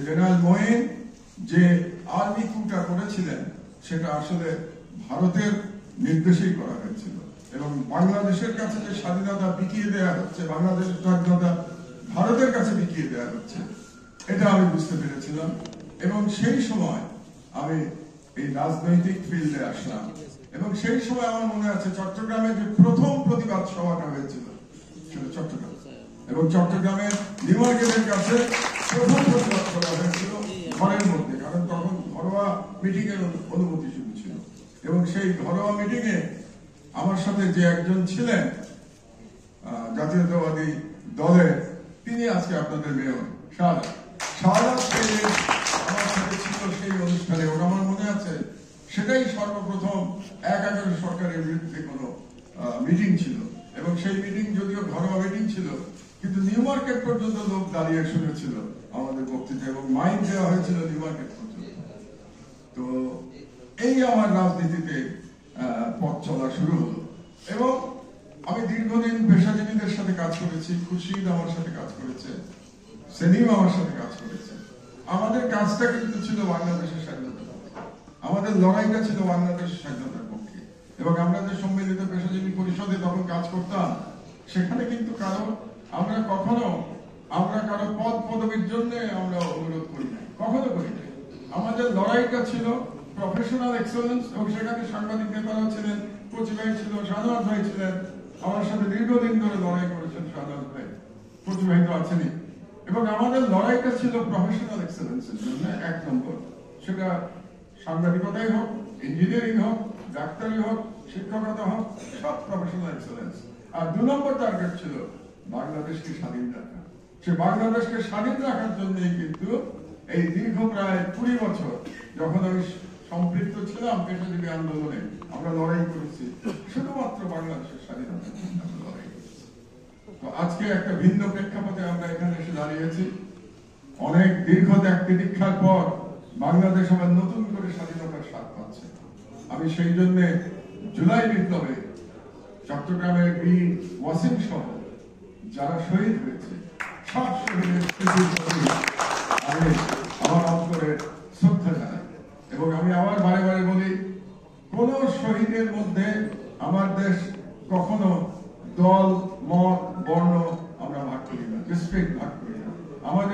General মোয়েন যে army কুটা করেছিলেন সেটা আসলে ভারতের নির্দেশেই করা হয়েছিল এবং বাংলাদেশের কাছে যে স্বাধীনতা বিকিয়ে দেওয়া হচ্ছে, বাংলাদেশের স্বাধীনতা ভারতের কাছে বিকিয়ে দেওয়া হচ্ছে, এটা আমি বুঝতে পেরেছিলাম। এবং সেই সময় আমি এই রাজনৈতিক ফিল্ডে আসলাম এবং সেই সময় আমার মনে আছে চট্টগ্রামে যে প্রথম প্রতিবাদ সভাটা হয়েছিল সেটা চট্টগ্রাম, এবং চট্টগ্রামের নিউ মার্কেটের কাছে প্রথম প্রতিবাদ করা হয়েছিল ঘরের মধ্যে, কারণ তখন ঘরোয়া মিটিং এর অনুমতি শুরু ছিল। এবং সেই ঘরোয়া মিটিং এ আমার সাথে যে একজন ছিলেন জাতীয়তাবাদী দলের, তিনি আজকে আপনাদের মেয়র শাহজাদ আমার সাথে ছিল সেই অনুষ্ঠানে। এবং আমার মনে আছে সেটাই সর্বপ্রথম ১/১১ সরকারের বিরুদ্ধে কোনো মিটিং ছিল, এবং সেই মিটিং যদিও ঘরোয়া মিটিং ছিল কিন্তু নিউ মার্কেট পর্যন্ত লোক দাঁড়িয়ে শুনেছিল আমাদের বক্তৃতা, এবং মাইক দেওয়া হয়েছিল নিউ মার্কেট পর্যন্ত। তো এই আমার রাজনীতিতে পথ চলা শুরু হলো। এবং আমি দীর্ঘদিন পেশাজীবীদের সাথে কাজ করেছি, খুরশিদ আমার সাথে কাজ করেছে, সেলিম আমার সাথে কাজ করেছে। আমাদের কাজটা কিন্তু ছিল বাংলাদেশের স্বাধীনতার পক্ষে, আমাদের লড়াইটা ছিল বাংলাদেশের স্বাধীনতার পক্ষে। এবং আমরা যে সম্মিলিত পেশাজীবী পরিষদে তখন কাজ করতাম, সেখানে কিন্তু আমরা কারো পদ পদবীর জন্য আমরা অনুরোধ করি নাই, কখনো করি নাই। আমাদের লড়াইটা ছিল প্রফেশনাল এক্সেলেন্স, এবং সেখানে সাংবাদিক নেতারা ছিলেন, কচি ভাই ছিল, শাহনাজ ভাই ছিলেন, আমার সাথে দীর্ঘদিন ধরে লড়াই করেছেন শাহনাজ ভাই, কচি ভাই তো আছেনই। এবং আমাদের লড়াইটা ছিল প্রফেশনাল এক্সেলেন্সের জন্য। ১ নম্বর, সেটা সাংবাদিকতাই হোক, ইঞ্জিনিয়ারিং হোক, ডাক্তারি হোক, শিক্ষকতা হোক, সব প্রফেশনাল এক্সেলেন্স। আর ২ নম্বর টার্গেট ছিল বাংলাদেশকে স্বাধীন রাখা। সে বাংলাদেশকে স্বাধীন রাখার জন্যই কিন্তু এই দীর্ঘ প্রায় ২০ বছর যখন আমি সম্পৃক্ত ছিলাম পেশাজীবী আন্দোলনে, আমরা লড়াই করেছি শুধুমাত্র বাংলাদেশের স্বাধীনতার জন্য আমরা লড়াই করেছি। তো আজকে একটা ভিন্ন প্রেক্ষাপটে আমরা এখানে এসে দাঁড়িয়েছি। অনেক দীর্ঘ ত্যাগ তিতিক্ষার পর বাংলাদেশ আবার নতুন করে স্বাধীনতার স্বাদ পাচ্ছে। আমি সেই জন্য জুলাই বিপ্লবে চট্টগ্রামের বীর ওয়াসিম সহ যারা শহীদ হয়েছে সব শহীদের স্মৃতির প্রতি আমি আমার অন্তরে শ্রদ্ধা জানাই। এবং আমি আবার বারে বারে বলি, কোন শহীদের মধ্যে আমার দেশ কখনো দল, মত, বর্ণ আমরা ভাগ করি না, ডিস্ট্রিক্ট ভাগ করি না। আমাদের